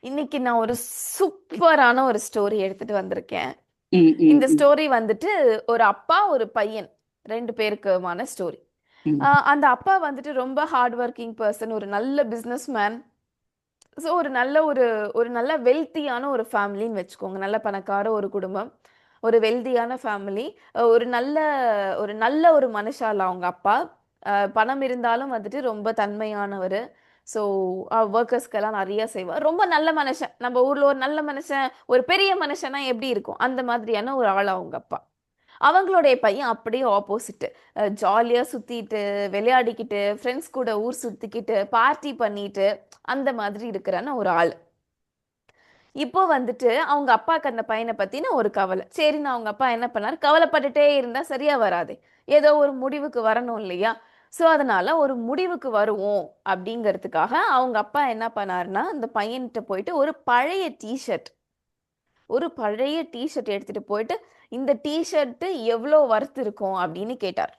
இன்னைக்கு நான் ஒரு சூப்பரான ஒரு ஸ்டோரி எடுத்துட்டு வந்திருக்கேன். ம், ம், இந்த ம், ஸ்டோரி வந்துட்டு ஒரு அப்பா ஒரு பையன் ரெண்டு பேருக்குமான ஸ்டோரி. ம், அந்த அப்பா வந்துட்டு ரொம்ப ஹார்ட் ஒர்க்கிங் பர்சன், ஒரு நல்ல பிஸ்னஸ் மேன். ஸோ ஒரு நல்ல ஒரு ஒரு நல்ல வெல்த்தியான ஒரு ஃபேமிலின்னு வச்சுக்கோங்க. நல்ல பணக்கார ஒரு குடும்பம், ஒரு வெல்தியான ஃபேமிலி. ஒரு நல்ல ஒரு மனுஷால அவங்க அப்பா. பணம் இருந்தாலும் வந்துட்டு ரொம்ப தன்மையானவர். ஸோ ஒர்க்கர்ஸ்க்கெல்லாம் நிறைய செய்வார். ரொம்ப நல்ல மனுஷன். நம்ம ஊர்ல ஒரு நல்ல மனுஷன், ஒரு பெரிய மனுஷனா எப்படி இருக்கும் அந்த மாதிரியான ஒரு ஆள் அவங்க அப்பா. அவங்களுடைய பையன் அப்படியே ஆப்போசிட். ஜாலியா சுத்திட்டு விளையாடிக்கிட்டு ஃப்ரெண்ட்ஸ் கூட ஊர் சுத்திக்கிட்டு பார்ட்டி பண்ணிட்டு அந்த மாதிரி இருக்கிறான ஒரு ஆள். இப்போ வந்துட்டு அவங்க அப்பாக்கு அந்த பையனை பத்தின ஒரு கவலை. சரின்னு அவங்க அப்பா என்ன பண்ணாரு, கவலைப்பட்டுட்டே இருந்தா சரியா வராது, ஏதோ ஒரு முடிவுக்கு வரணும் இல்லையா? ஸோ அதனால ஒரு முடிவுக்கு வருவோம் அப்படிங்கிறதுக்காக அவங்க அப்பா என்ன பண்ணாருன்னா, அந்த பையன்கிட்ட போயிட்டு ஒரு பழைய டிஷர்ட் எடுத்துட்டு போயிட்டு, இந்த டிஷர்ட் எவ்வளோ வர்த் இருக்கும் அப்படின்னு கேட்டார்.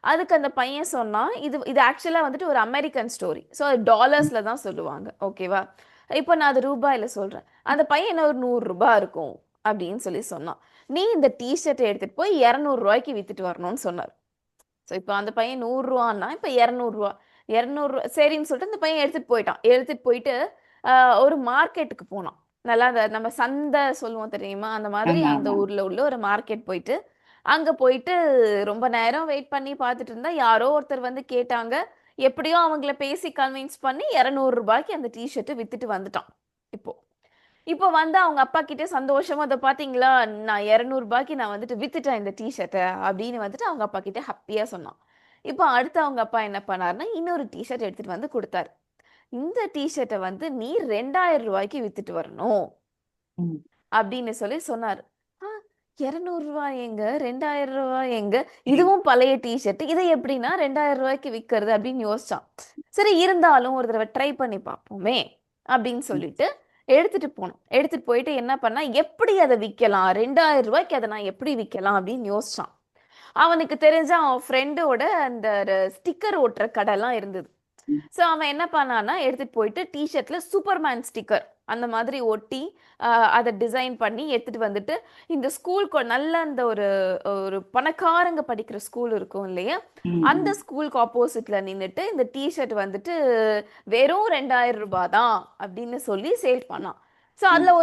அதுக்கு அந்த பையன் சொன்னான், இது இது ஆக்சுவலா வந்துட்டு ஒரு அமெரிக்கன் ஸ்டோரி. ஸோ அது டாலர்ஸ்ல தான் சொல்லுவாங்க. ஓகேவா? இப்போ நான் அது ரூபாயில சொல்றேன். அந்த பையன் என்ன ஒரு ₹100 இருக்கும் அப்படின்னு சொல்லி சொன்னான். நீ இந்த டிஷர்ட்டை எடுத்துட்டு போய் ₹200 வித்துட்டு வரணும்னு சொன்னார். ஸோ இப்போ அந்த பையன் ₹100ன்னா இப்போ ₹200. ₹200 சரின்னு சொல்லிட்டு அந்த பையன் எடுத்துட்டு போயிட்டான். எடுத்துட்டு போயிட்டு ஒரு மார்க்கெட்டுக்கு போனான். நல்லா அந்த நம்ம சந்தை சொல்லுவோம் தெரியுமா? அந்த மாதிரி ஆமா, அந்த ஆமா. ஊர்ல உள்ள ஒரு மார்க்கெட் போயிட்டு, அங்க போயிட்டு ரொம்ப நேரம் வெயிட் பண்ணி பார்த்துட்டு இருந்தா, யாரோ ஒருத்தர் வந்து கேட்டாங்க. எப்படியோ அவங்கள பேசி கன்வின்ஸ் பண்ணி ₹200 அந்த டீ ஷர்ட் வித்துட்டு வந்துட்டான். இப்போ இப்போ வந்து அவங்க அப்பா கிட்ட சந்தோஷமா, "அத பார்த்தீங்களா? நான் ₹200 நான் வந்துட்டு வித்துட்டேன் இந்த டீ ஷர்ட்ட" அப்படின்னு வந்துட்டு அவங்க அப்பா கிட்ட ஹாப்பியா சொன்னான். இப்போ அடுத்து அவங்க அப்பா என்ன பண்ணாருன்னா, இன்னொரு டீ ஷர்ட் எடுத்துட்டு வந்து குடுத்தாரு. "இந்த டீ ஷர்ட்ட வந்து நீ ₹2000 வித்துட்டு வரணும்" ம், அப்படின்னு சொல்லி சொன்னாரு. ஆ ₹200 எங்க? ₹2000 எங்க? இதுவும் பழைய டீ ஷர்ட். இதை எப்படின்னா ₹2000 விக்கிறது அப்படின்னு யோசிச்சான். சரி இருந்தாலும் ஒரு தடவை ட்ரை பண்ணி பார்ப்போமே அப்படின்னு ம், சொல்லிட்டு எடுத்துட்டு போனோம். எடுத்துட்டு போயிட்டு என்ன பண்ணா, எப்படி அதை விக்கலாம்? ₹2000 அதை நான் எப்படி விக்கலாம் அப்படின்னு யோசிச்சான். அவனுக்கு தெரிஞ்ச அவன் ஃப்ரெண்டோட அந்த ஸ்டிக்கர் ஒட்டுற கடைலாம் இருந்தது. ம், ஸோ அவன் என்ன பண்ணான்னா, எடுத்துட்டு போயிட்டு டீ ஷர்ட்ல சூப்பர்மேன் ஸ்டிக்கர் அந்த மாதிரி ஒட்டி, அத டிசைன் பண்ணி எடுத்துட்டு வந்துட்டு, இந்த ஸ்கூலுக்கு நல்ல அந்த ஒரு ஒரு பணக்காரங்க படிக்கிற ஸ்கூல் இருக்கும் இல்லையா? ம், அந்த ம், ஸ்கூலுக்கு ஆப்போசிட்ல நின்னுட்டு, இந்த டீ ஷர்ட் வந்துட்டு வெறும் ₹2000 தான் அப்படின்னு சொல்லி சேல் பண்ணான். ஸோ அதுல ம்,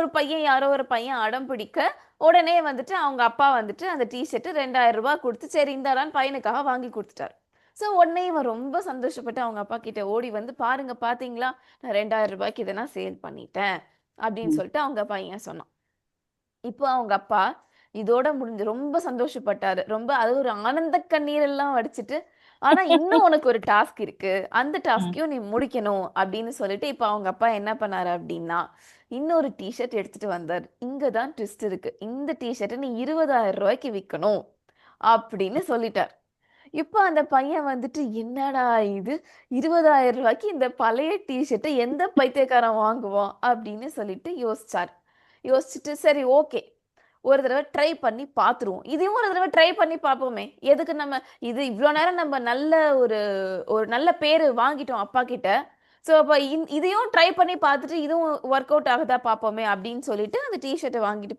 யாரோ ஒரு பையன் அடம் பிடிக்க, உடனே வந்துட்டு அவங்க அப்பா வந்துட்டு அந்த டீ ஷர்ட் ₹2000 குடுத்து, சரி இந்தாடான்னு பையனுக்காக வாங்கி குடுத்துட்டாரு. ஸோ உடனே இவன் ரொம்ப சந்தோஷப்பட்டு அவங்க அப்பா கிட்ட ஓடி வந்து, "பாருங்க பார்த்தீங்களா? நான் ₹2000 இத நான் சேல் பண்ணிட்டேன்." அப்படின்னு ம். சொல்லிட்டு அவங்க பையன் சொன்னான். இப்போ அவங்க அப்பா இதோட முடிஞ்சு ரொம்ப சந்தோஷப்பட்டாரு. ரொம்ப அது ஒரு ஆனந்த கண்ணீர் எல்லாம் வடிச்சுட்டு, "ஆனா இன்னும் உனக்கு ஒரு டாஸ்க் இருக்கு. அந்த ம். டாஸ்க்கையும் நீ முடிக்கணும்." அப்படின்னு சொல்லிட்டு இப்போ அவங்க அப்பா என்ன பண்ணாரு அப்படின்னா, இன்னொரு டீ ஷர்ட் எடுத்துட்டு வந்தாரு. இங்க தான் ட்விஸ்ட் இருக்கு. "இந்த டீ ஷர்ட்ட நீ ₹20,000 விக்கணும்." அப்படின்னு சொல்லிட்டார். இப்ப அந்த பையன் வந்துட்டு, "என்னடா இது? ₹20,000 இந்த பழைய டீ ஷர்ட்ட எந்த பைத்தியக்காரன் வாங்குவான்?" அப்படின்னு சொல்லிட்டு யோசிச்சார். யோசிச்சுட்டு, "சரி ஓகே. ஒரு தடவ ட்ரை பண்ணி பார்த்துருவோம். இதையும் ஒரு தடவ ட்ரை பண்ணி பார்ப்போமே. எதுக்கு நம்ம இது இவ்ளோ நேரம் நம்ம நல்ல ஒரு ஒரு நல்ல பேரு வாங்கிட்டோம் அப்பா கிட்ட. ஸோ அப்ப இதையும் ட்ரை பண்ணி பார்த்துட்டு, இதுவும் ஒர்க் அவுட் ஆகுதா பார்ப்போமே." அப்படின்னு சொல்லிட்டு அந்த டீ ஷர்ட்ட வாங்கிட்டு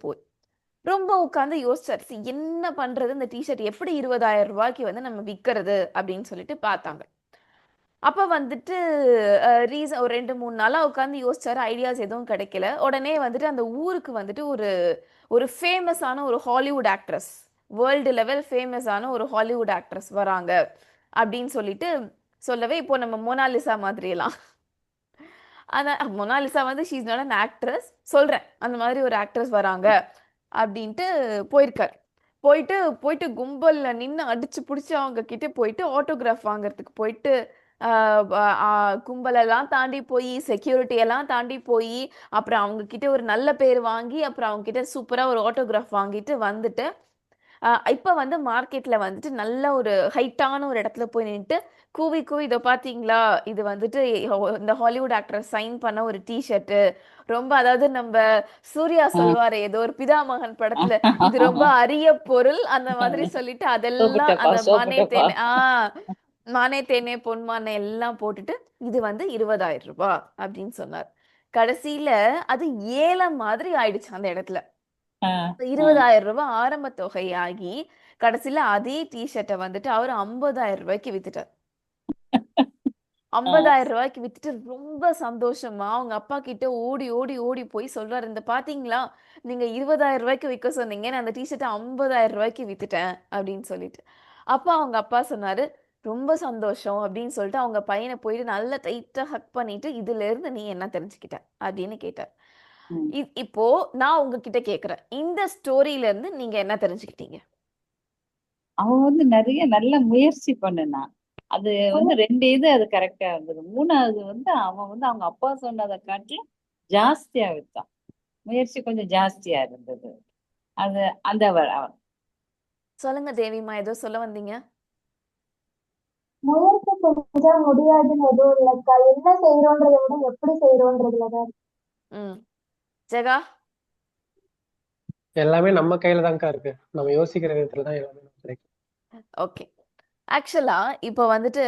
ரொம்ப உட்கார்ந்து யோசிச்சாரு. சரி என்ன பண்றது? இந்த டீ ஷர்ட் எப்படி ₹20,000 வந்து நம்ம விக்கிறது? அப்படின்னு சொல்லிட்டு பார்த்தாங்க. அப்ப வந்துட்டு ஒரு 2, 3 நாளா உட்கார்ந்து யோசிச்சாரு. ஐடியாஸ் எதுவும் கிடைக்கல. உடனே வந்துட்டு அந்த ஊருக்கு வந்துட்டு ஒரு ஒரு ஃபேமஸான ஒரு ஹாலிவுட் ஆக்ட்ரஸ், வேர்ல்டு லெவல் ஃபேமஸான ஒரு ஹாலிவுட் ஆக்ட்ரஸ் வராங்க அப்படின்னு சொல்லிட்டு சொல்லவே, இப்போ நம்ம மோனாலிசா மாதிரியெல்லாம். ஆனா மொனாலிசா வந்து she is not an actress. சொல்றேன். அந்த மாதிரி ஒரு ஆக்ட்ரஸ் வராங்க அப்படின்ட்டு போயிருக்காரு. போயிட்டு போயிட்டு கும்பல்ல நின்னு அடிச்சு புடிச்சு அவங்க கிட்ட போயிட்டு ஆட்டோகிராஃப் வாங்குறதுக்கு போயிட்டு, அ ப அ கும்பலெல்லாம் தாண்டி போயி, செக்யூரிட்டி எல்லாம் தாண்டி போயி, அப்புறம் அவங்க கிட்ட ஒரு நல்ல பேர் வாங்கி, அப்புறம் அவங்க கிட்ட சூப்பரா ஒரு ஆட்டோகிராஃப் வாங்கிட்டு வந்துட்டு, இப்ப வந்து மார்க்கெட்ல வந்துட்டு நல்ல ஒரு ஹைட்டான ஒரு இடத்துல போய் நின்னுட்டு, கூவி கூவி "இதோ பார்த்தீங்களா? இது வந்துட்டு இந்த ஹாலிவுட் ஆக்ட்ரஸ் சைன் பண்ண ஒரு டீ ஷர்ட்டு. ரொம்ப அதாவது நம்ப சூர்யா ஆ. சொல்லுவாரே, ஏதோ ஒரு பிதாமகன் படத்துல, இது ரொம்ப அரிய பொருள்." அந்த மாதிரி சொல்லிட்டு அதெல்லாம் சோப்பிட்டப்பா, அந்த மனே சோப்பிட்டப்பா. தேனே மானே தேனே பொன்மானே எல்லாம் போட்டுட்டு இது வந்து 20,000 ரூபாய் அப்படின்னு சொன்னார். கடைசியில அது ஏலம் மாதிரி ஆயிடுச்சு அந்த இடத்துல. ஆ, ஆ. 20,000 ரூபாய் ஆரம்ப தொகையாகி கடைசியில அதே டிஷர்ட்டை வந்துட்டு அவர் 50,000 ரூபாய்க்கு வித்துட்டார். ஆ, 50,000 ரூபாய்க்கு வித்துட்டு ரொம்ப சந்தோஷமா அவங்க அப்பா கிட்ட ஓடி ஓடி ஓடி போய் சொல்றாரு, இந்த பாத்தீங்களா, நீங்க 20,000 ரூபாய்க்கு விற்க சொன்னீங்க, நான் அந்த டிஷர்ட்டை 50,000 ரூபாய்க்கு வித்துட்டேன் அப்படின்னு சொல்லிட்டு. அப்ப அவங்க அப்பா சொன்னாரு, ரொம்ப சந்தோஷம் அப்படின்னு சொல்லிட்டு அவங்க பையனை போயிட்டு நல்லா டைட்டா ஹக் பண்ணிட்டு, இதுல இருந்து நீ என்ன தெரிஞ்சுக்கிட்ட அப்படின்னு கேட்டார். ம். இப்போ நான் உங்ககிட்ட கேக்குறேன், இந்த ஸ்டோரியில இருந்து நீங்க என்ன தெரிஞ்சுக்கிட்டீங்க? அவன் வந்து நிறைய நல்ல முயற்சி பண்ணுனான். அது வந்து 2 இது அது கரெக்டா இருந்தது. 3வது வந்து அவன் வந்து அவங்க அப்பா சொன்னதை காட்டிலும் ஜாஸ்தியா வித்தான். முயற்சி கொஞ்சம் ஜாஸ்தியா இருந்தது. அது அந்த அவன் சொல்லுங்க தேவிமா, ஏதோ சொல்ல வந்தீங்க. முயற்சி செஞ்சா முடியாதுன்னு எதுவும் இல்லக்கா. என்ன செய்யறோன்றதை விட எப்படி செய்யறோன்றதுலதான் இருக்கு. ம். ஜெகா. எல்லாமே நம்ம கையில தான்க்கா இருக்கு. நம்ம யோசிக்கிற விதத்துல தான் எல்லாமே நமக்கு கிடைக்கும். ஓகே. ஆக்சுவலா இப்போ வந்துட்டு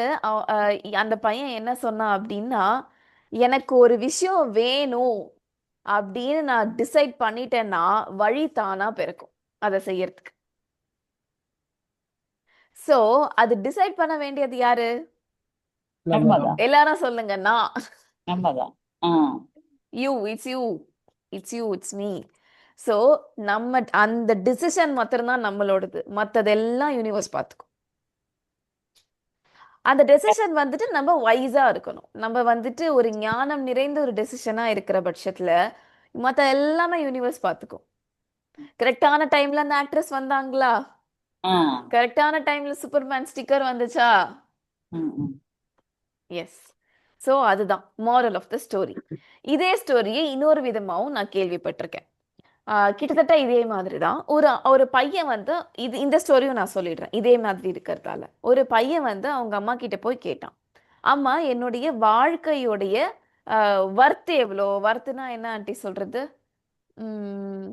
அந்த பையன் என்ன சொன்னான் அப்படின்னா, எனக்கு ஒரு விஷயம் வேணும் அப்படின்னு நான் டிசைட் பண்ணிட்டேன்னா வழி தானா பிறக்கும் அதை செய்யறதுக்கு. சோ அது டிசைட் பண்ண வேண்டியது யாரு? நம்ம தான். நம்மதான் எல்லாரும் சொல்லுங்க, நான். நம்மதான். Ah, you, it's you, it's you, it's me. So நம்ம அந்த டிசிஷன் மாத்திரம்தான் நம்மளோடது, மத்ததெல்லாம் யூனிவர்ஸ் பார்த்துக்கும். அந்த டெசிஷன் வந்துட்டு நம்ம வைஸா இருக்கணும். நம்ம வந்துட்டு ஒரு ஞானம் நிறைந்த ஒரு டெசிஷனா இருக்கிற பட்சத்துல மத்த எல்லாமே யூனிவர்ஸ் பார்த்துக்கும். கரெக்டான டைம்ல அந்த ஆக்ட்ரஸ் வந்தாங்களா? ஆ, கரெக்டான டைம்ல சூப்பர்மேன் ஸ்டிக்கர் வந்துச்சா? ம், ம். எஸ். சோ அதுதான் moral ஆஃப் த ஸ்டோரி. இதே ஸ்டோரியை இன்னொரு விதமாவும் நான் கேள்விப்பட்டிருக்கேன். கிட்டத்தட்ட இதே மாதிரி தான். ஒரு ஒரு பையன் வந்து இந்த ஸ்டோரியும் நான் சொல்லிடுறேன். இதே மாதிரி இருக்கிறதால. ஒரு பையன் வந்து அவங்க அம்மா கிட்ட போய் கேட்டான். அம்மா, என்னுடைய வாழ்க்கையுடைய வர்த் எவ்வளோ? வர்த்னா என்ன ஆண்டி சொல்றது? உம்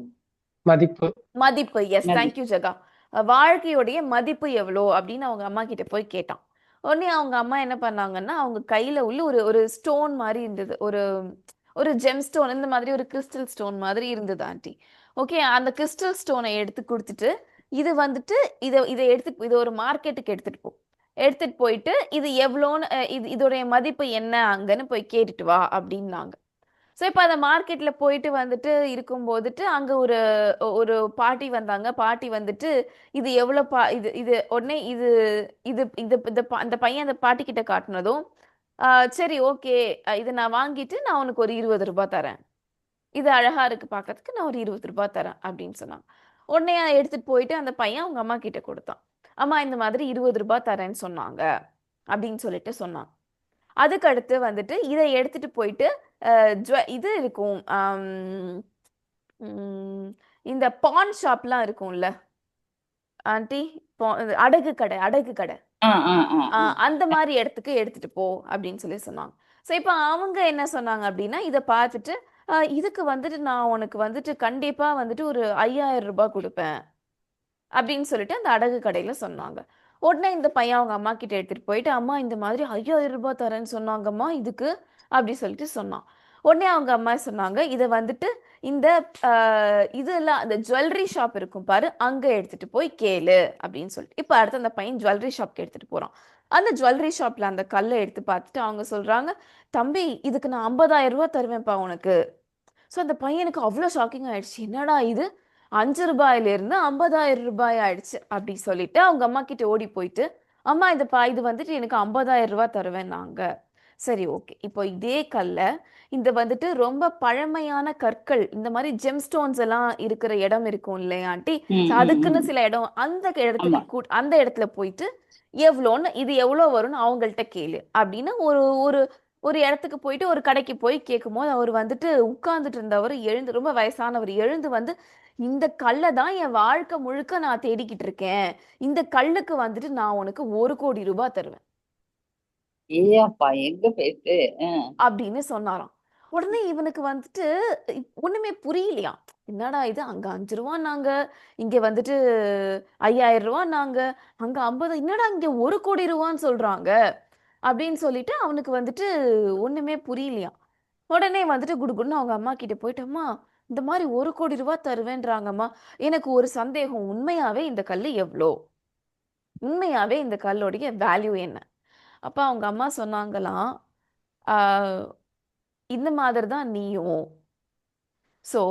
மதிப்பு. மதிப்பு. எஸ், நதி. தேங்க்யூ ஜெகா. வாழ்க்கையுடைய மதிப்பு எவ்வளோ அப்படின்னு அவங்க அம்மா கிட்ட போய் கேட்டான். உடனே அவங்க அம்மா என்ன பண்ணாங்கன்னா, அவங்க கையில உள்ள ஒரு ஒரு ஸ்டோன் மாதிரி இருந்தது. ஒரு ஒரு ஜெம் ஸ்டோன், இந்த மாதிரி ஒரு கிறிஸ்டல் ஸ்டோன் மாதிரி இருந்தது ஆண்டி. ஓகே, அந்த கிறிஸ்டல் ஸ்டோனை எடுத்து கொடுத்துட்டு, இது வந்துட்டு இதை எடுத்து இது ஒரு மார்க்கெட்டுக்கு எடுத்துட்டு போ. எடுத்துட்டு போயிட்டு இது எவ்வளோன்னு இதோடைய மதிப்பு என்ன அங்கன்னு போய் கேட்டுட்டு வா அப்படின்னாங்க. ஸோ இப்போ அந்த மார்க்கெட்ல போயிட்டு வந்துட்டு இருக்கும்போதுட்டு அங்க ஒரு ஒரு பாட்டி வந்தாங்க. பாட்டி வந்துட்டு இது எவ்வளோ இது இது உடனே இது இது இது அந்த பையன் அந்த பாட்டி கிட்ட காட்டுனதும், சரி ஓகே, இதை நான் வாங்கிட்டு நான் உனக்கு ஒரு 20 ரூபாய் தரேன். இது அழகா இருக்கு பார்க்கறதுக்கு, நான் ஒரு 20 ரூபாய் தரேன் அப்படின்னு சொன்னாங்க. உடனே அதை எடுத்துட்டு போயிட்டு அந்த பையன் அவங்க அம்மா கிட்ட கொடுத்தான். அம்மா, இந்த மாதிரி 20 ரூபாய் தரேன்னு சொன்னாங்க அப்படின்னு சொல்லிட்டு சொன்னான். அதுக்கு அடுத்து வந்துட்டு இதை எடுத்துட்டு போயிட்டு இது இருக்கும், இந்த பான் ஷாப்லாம் இருக்கும்ல ஆண்டி, அடகு கடை, அடகு கடை, ஆ, ஆ, ஆ, ஆ. அந்த மாதிரி இடத்துக்கு எடுத்துட்டு போ அப்படின்னு சொல்லி சொன்னாங்க. ஸோ இப்போ அவங்க என்ன சொன்னாங்க அப்படின்னா, இதை பார்த்துட்டு இதுக்கு வந்துட்டு நான் உனக்கு வந்துட்டு கண்டிப்பா வந்துட்டு ஒரு 5,000 ரூபாய் கொடுப்பேன் அப்படின்னு சொல்லிட்டு அந்த அடகு கடையில சொன்னாங்க. உடனே இந்த பையன் அவங்க அம்மா கிட்ட எடுத்துட்டு போயிட்டு, அம்மா இந்த மாதிரி 5,000 ரூபாய் தரேன்னு சொன்னாங்கம்மா இதுக்கு அப்படி சொல்லிட்டு சொன்னான். உடனே அவங்க அம்மா சொன்னாங்க, இதை வந்துட்டு இந்த இதெல்லாம் அந்த ஜுவல்லரி ஷாப் இருக்கும் பாரு, அங்க எடுத்துட்டு போய் கேளு அப்படின்னு சொல்லிட்டு. இப்போ அடுத்து அந்த பையன் ஜுவல்லரி ஷாப்க்கு எடுத்துட்டு போறான். அந்த ஜுவல்லரி ஷாப்ல அந்த கல்லை எடுத்து பார்த்துட்டு அவங்க சொல்றாங்க, தம்பி இதுக்கு நான் 50,000 ரூபாய் தருவேன்ப்பா உனக்கு. ஸோ அந்த பையனுக்கு அவ்வளோ ஷாக்கிங் ஆயிடுச்சு. என்னடா இது, 5 ரூபாயிலிருந்து 50,000 ரூபாய் ஆயிடுச்சு அப்படி சொல்லிட்டு அவங்க அம்மா கிட்ட ஓடி போயிட்டு, அம்மா இது வந்துட்டு எனக்கு 50,000 ரூபாய் தருவேன் நாங்க. சரி ஓகே, இப்போ இதே கல்ல இந்த வந்துட்டு ரொம்ப பழமையான கற்கள், இந்த மாதிரி ஜெம் ஸ்டோன்ஸ் எல்லாம் இருக்கிற இடம் இருக்கும் இல்லையா ஆண்டி? ம், ம், அதுக்குன்னு ம். சில இடம், அந்த ஆமா. இடத்துக்கு அந்த இடத்துல போயிட்டு எவ்வளோன்னு, இது எவ்வளோ வரும்னு அவங்கள்ட்ட கேளு அப்படின்னு ஒரு ஒரு ஒரு இடத்துக்கு போயிட்டு ஒரு கடைக்கு போய் கேட்கும்போது அவர் வந்துட்டு உட்கார்ந்துட்டு இருந்தவர் எழுந்து, ரொம்ப வயசானவர் எழுந்து வந்து, இந்த கல்லை தான் என் வாழ்க்கை முழுக்க நான் தேடிக்கிட்டு இருக்கேன், இந்த கல்லுக்கு வந்துட்டு நான் உனக்கு 1,00,00,000 ரூபாய் தருவேன் ஏப்பா எங்க போயிட்டு. அப்படின்னு சொன்னாராம். உடனே இவனுக்கு வந்துட்டு ஒண்ணுமே புரியலையா. என்னடா இது, அங்க 5 ரூபா நாங்க, இங்க வந்துட்டு 5000 ரூபா நாங்க, அங்க 50, என்னடா இங்க 1 கோடி ரூபான்னு சொல்றாங்க அப்படின்னு சொல்லிட்டு அவனுக்கு வந்துட்டு ஒண்ணுமே புரியலையா. உடனே வந்துட்டு குடுகுடுன்னு அவங்க அம்மா கிட்ட போயிட்டு, அம்மா இந்த மாதிரி 1 கோடி ரூபா தருவேன்றாங்கம்மா, எனக்கு ஒரு சந்தேகம், உண்மையாவே இந்த கல்லு எவ்வளோ, உண்மையாவே இந்த கல்லோடைய வேல்யூ என்ன? அப்ப அவங்க அம்மா சொன்னாங்களாம், ஆஹ் இந்த மாதிரி தான் நீயும். ஸோ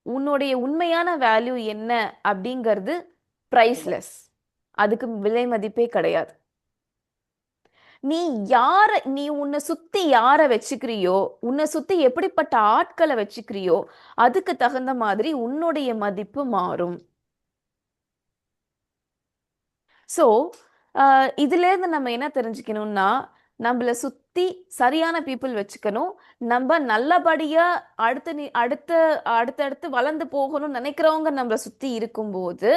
உன்னுடைய உண்மையான வேல்யூ என்ன அப்படிங்கிறது ப்ரைஸ்லெஸ், அதுக்கு விலை மதிப்பே கிடையாது. நீ உன்னை சுத்தி யார வச்சுக்கிறியோ, உன்னை சுத்தி எப்படிப்பட்ட ஆட்களை வச்சுக்கிறியோ, அதுக்கு தகுந்த மாதிரி உன்னுடைய மதிப்பு மாறும். ஸோ இதுல இருந்து நம்ம என்ன தெரிஞ்சுக்கணும்னா, நம்மள சுத்தி சரியான பீப்புள் வச்சுக்கணும். நம்ம நல்லபடியா அடுத்தடுத்து வளர்ந்து போகணும்னு நினைக்கிறவங்க நம்மள சுத்தி இருக்கும்போது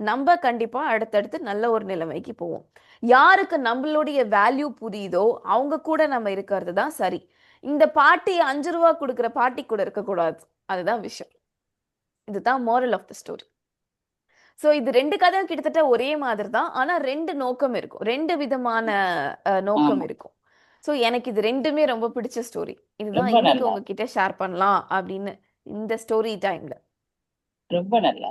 நம்ம கண்டிப்பா அடுத்தடுத்து நல்ல ஒரு நிலைமைக்கு போவோம். யாருக்கு நம்மளுடைய வேல்யூ புரியுதோ அவங்க கூட நம்ம இருக்கிறது தான் சரி. இந்த பாட்டி 5 ரூபா கொடுக்குற பாட்டி கூட இருக்கக்கூடாது. அதுதான் விஷயம். இதுதான் moral of the story. So இது 2 கதையும் கிட்டத்தட்ட ஒரே மாதிரி தான். ஆனா 2 நோக்கம் இருக்கும். 2 விதமான நோக்கம் ஆமா, இருக்கும். ஸோ எனக்கு இது 2மே ரொம்ப பிடிச்ச ஸ்டோரி. இதுதான் ரொம்ப இன்னைக்கு நல்லா உங்ககிட்ட ஷேர் பண்ணலாம் அப்படின்னு இந்த ஸ்டோரி டைம்ல. ரொம்ப நல்லா